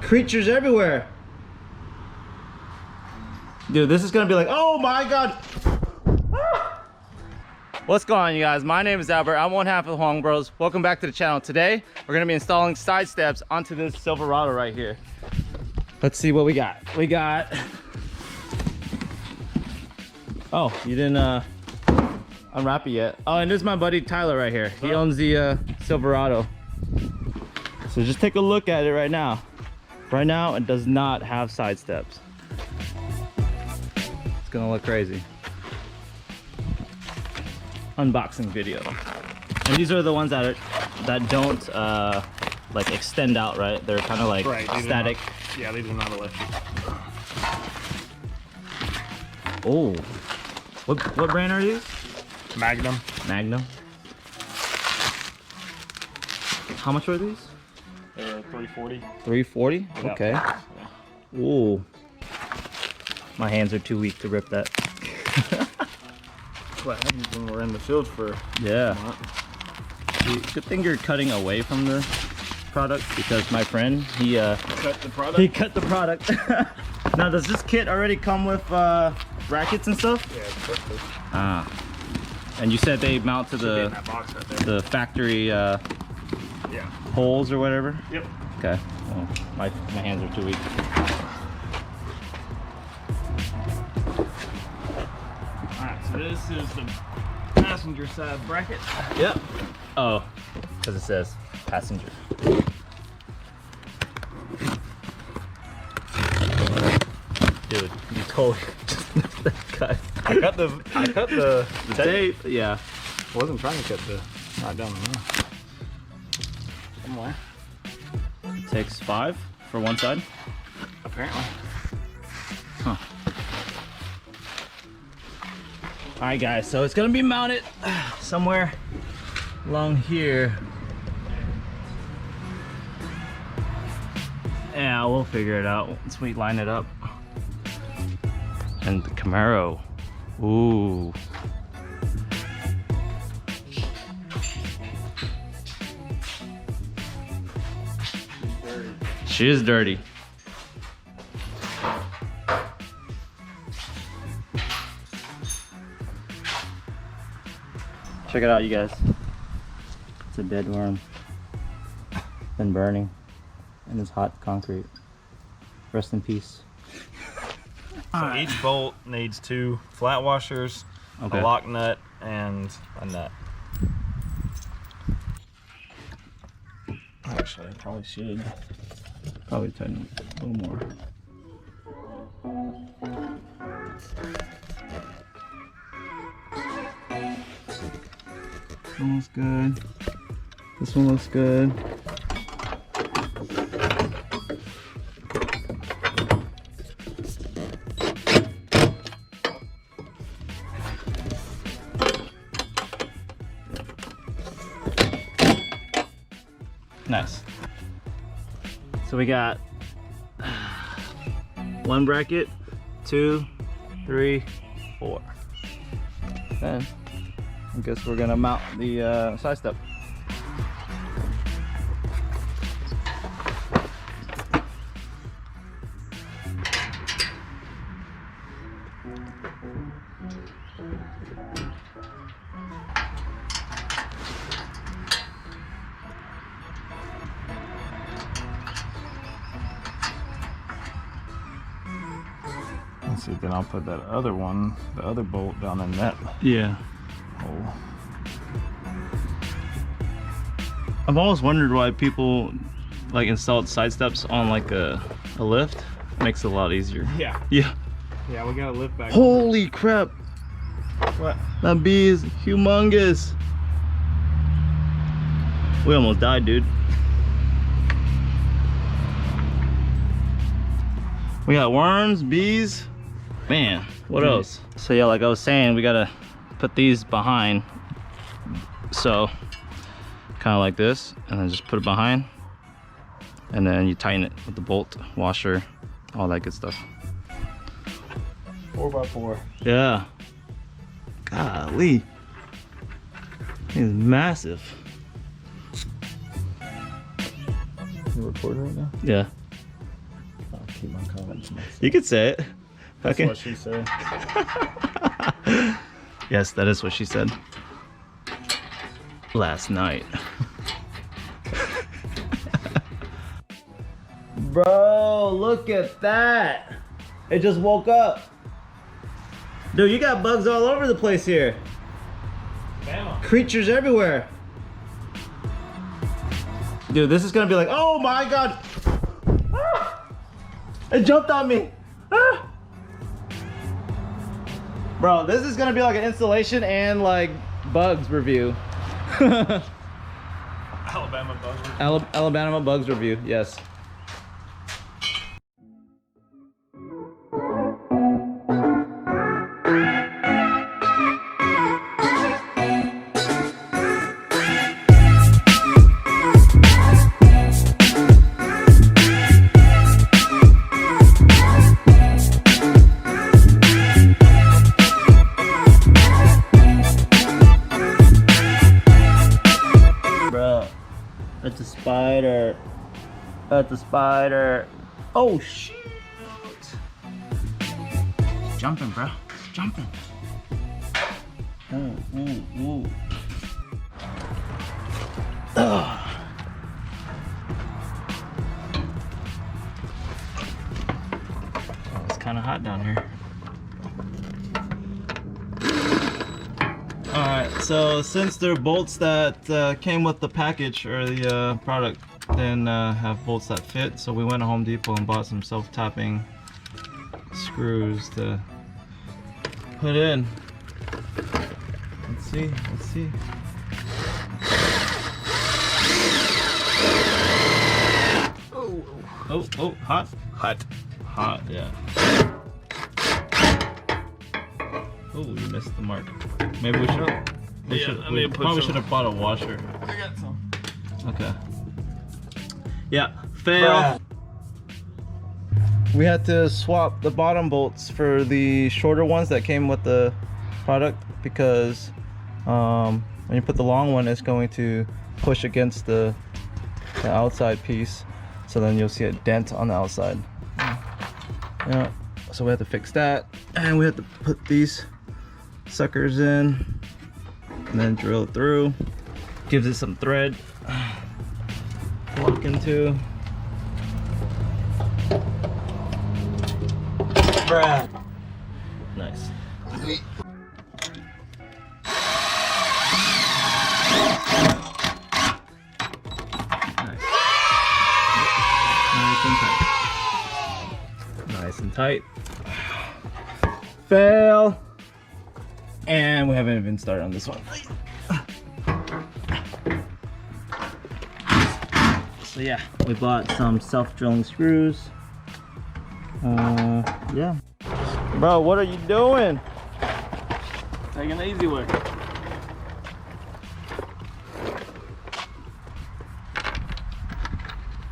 Creatures everywhere. Dude, this is gonna be like, oh my God. Ah! What's going on, you guys? My name is Albert. I'm one half of the Huang Bros. Welcome back to the channel. Today, we're gonna be installing side steps onto this Silverado right here. Let's see what we got. We got, oh, you didn't unwrap it yet. Oh, and this is my buddy Tyler right here. He owns the Silverado. So just take a look at it right now. Right now, it does not have side steps. It's gonna look crazy. Unboxing video. And these are the ones that don't like extend out, right? They're kind of like static. Yeah, these are not electric. Oh, what brand are these? Magnum. Magnum. How much are these? They're $340. $340? Yeah. Okay. Yeah. Ooh. My hands are too weak to rip that. What happens when we're in the field for Yeah. Good thing you're cutting away from the product, because my friend, he cut the product? He cut the product. Now, does this kit already come with brackets and stuff? Yeah, it's perfect. Ah. And you said they mount to Should be in that box right there. the factory Yeah. holes or whatever? Yep. Okay. Well, my hands are too weak. Alright, so this is the passenger side bracket. Yep. Oh, because it says passenger. Dude, you totally just missed that cut. I cut the tape. Yeah. I wasn't trying to cut the right down the middle. Somewhere. It takes 5 for one side. Apparently. Huh. Alright guys, so it's gonna be mounted somewhere along here. Yeah, we'll figure it out once we line it up. And the Camaro. Ooh. She is dirty. Check it out, you guys. It's a dead worm. Been burning in this hot concrete. Rest in peace. So each bolt needs 2 flat washers, Okay. a lock nut, and a nut. Actually, I probably should. Probably tighten it a little more. This one looks good. This one looks good. Nice. So we got 1 bracket, 2, 3, 4. Then I guess we're gonna mount the side step. Let's see, then I'll put that other one, the other bolt down in that Yeah. hole. I've always wondered why people like installed side steps on like a lift. Makes it a lot easier. Yeah. Yeah. Yeah, we gotta lift back. Holy crap. What? That bee is humongous. We almost died, dude. We got worms, bees. Man, what else? So yeah, like I was saying, we gotta put these behind. So kind of like this, and then just put it behind. And then you tighten it with the bolt, washer, all that good stuff. 4x4. Yeah. Golly. It's massive. You recording right now? Yeah. keep my comments to myself. You could say it. That's Okay. what she said. Yes, that is what she said. Last night. Bro, look at that. It just woke up. Dude, you got bugs all over the place here. Bama. Creatures everywhere. Dude, this is gonna be like, oh my god. Ah! It jumped on me. Ah! Bro, this is gonna be like an installation and like bugs review. Alabama bug. Alabama bugs review, yes. That's a spider. That's a spider. Oh shoot! It's jumping, bro. It's jumping. Ooh, ooh, ooh. Ugh. Oh, it's kind of hot down here. Alright, so since they're bolts that came with the package or the product, then have bolts that fit, so we went to Home Depot and bought some self-tapping screws to put in. Let's see, let's see. Oh, oh, oh, hot, hot, hot, yeah. Oh, you missed the mark. Maybe we should. We probably should have bought a washer. I got some. Okay. Yeah. Fail. We had to swap the bottom bolts for the shorter ones that came with the product because when you put the long one, it's going to push against the outside piece. So then you'll see a dent on the outside. Yeah. So we had to fix that, and we had to put these suckers in and then drill it through. Gives it some thread to lock into. Bruh. Nice. Nice. Nice and tight. Nice and tight. Fail. And we haven't even started on this one. So yeah, we bought some self-drilling screws. Yeah. Bro, what are you doing? Taking the easy way.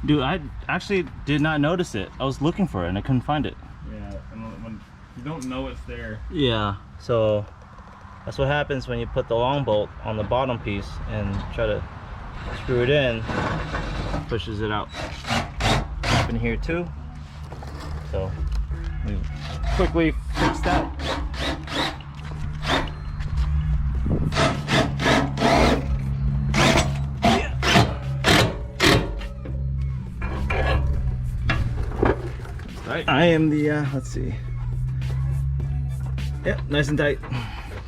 Dude, I actually did not notice it. I was looking for it and I couldn't find it. Yeah, and when you don't know it's there. Yeah, so that's what happens when you put the long bolt on the bottom piece and try to screw it in. Pushes it out. Happened here too. So we quickly fixed that. Right. I am the let's see. Yep, nice and tight.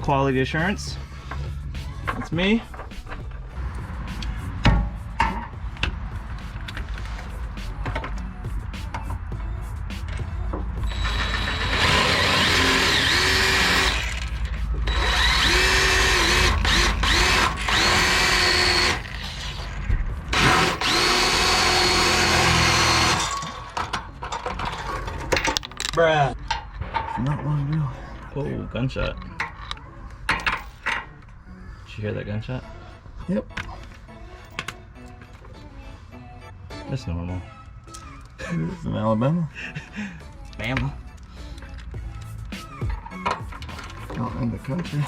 Quality assurance. That's me. Bruh. Not long ago. Whoa, gunshot. Did you hear that gunshot? Yep. That's normal. It's in Alabama. Bam. Out in the country.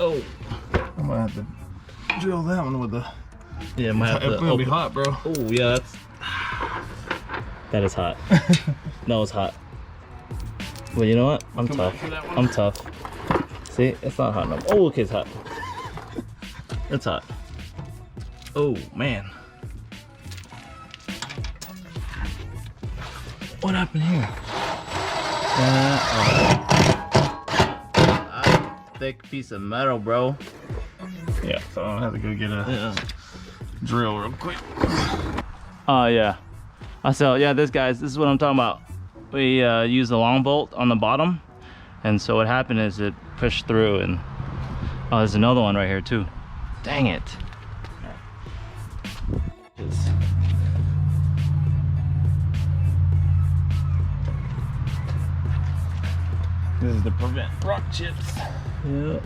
Oh. I'm gonna have to drill that one with the. Yeah, might have to. It's gonna be hot, bro. Oh yeah, that is hot. No, it's hot. Well, you know what? I'm tough. I'm tough. See, it's not hot enough. Oh, okay, it's hot. It's hot. Oh man. What happened here? Thick piece of metal, bro. Yeah, so I'm gonna have to go get a drill real quick. Oh yeah. So yeah, this is what I'm talking about. We used the long bolt on the bottom, and so what happened is it pushed through, and oh, there's another one right here too. Dang it. This is to prevent rock chips. Yeah.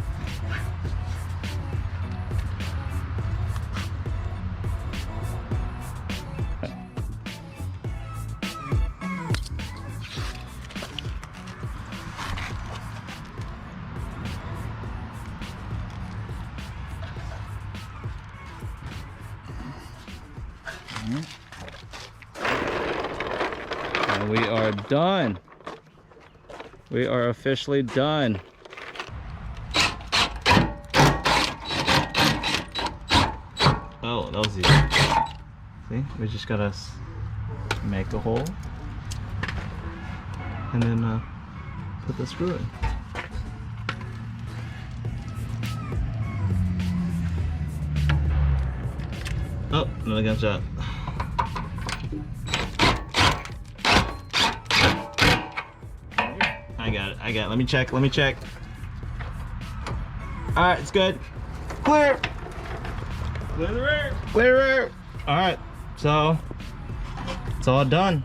And we are done. We are officially done. Oh, that was easy. See, we just gotta make a hole and then put the screw in. Oh, another gunshot. I got it. Let me check. All right, it's good. Clear. Clear the rear. Clear the rear. All right, so it's all done.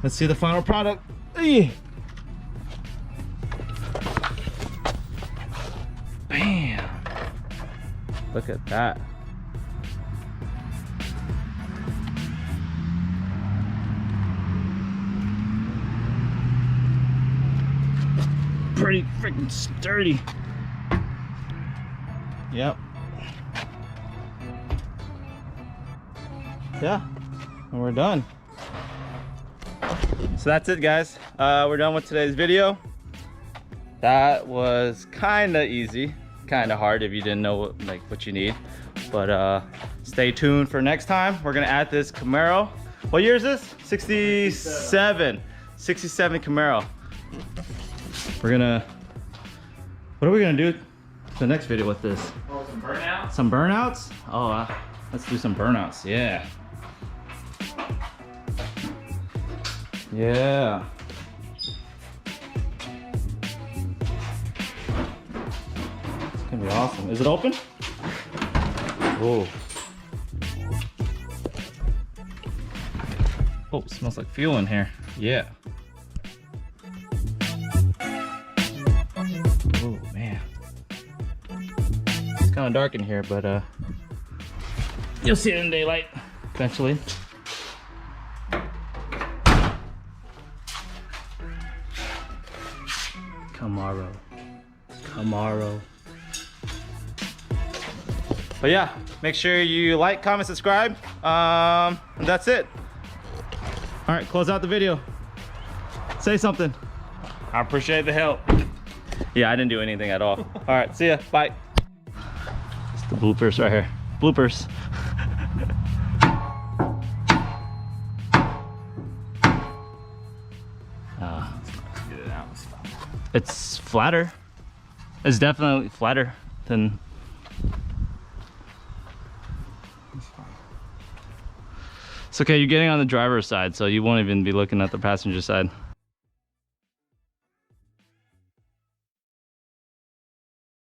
Let's see the final product. Eey. Bam. Look at that. Pretty freaking sturdy. Yep. Yeah, and we're done. So that's it, guys. We're done with today's video. That was kind of easy, kind of hard if you didn't know what you need. But stay tuned for next time. We're gonna add this Camaro. What year is this? 67. 67 Camaro. What are we gonna do the next video with this? Oh, some burnouts? Some burnouts? Oh, let's do some burnouts, yeah. Yeah. It's gonna be awesome. Is it open? Oh. Oh, it smells like fuel in here. Yeah. Oh man, it's kind of dark in here, but you'll see it in daylight eventually. Camaro. But yeah, make sure you like, comment, subscribe. And that's it. All right, close out the video. Say something. I appreciate the help. Yeah, I didn't do anything at all. All right, see ya. Bye. It's the bloopers right here. Bloopers. It's flatter. It's definitely flatter than. It's okay, you're getting on the driver's side, so you won't even be looking at the passenger side.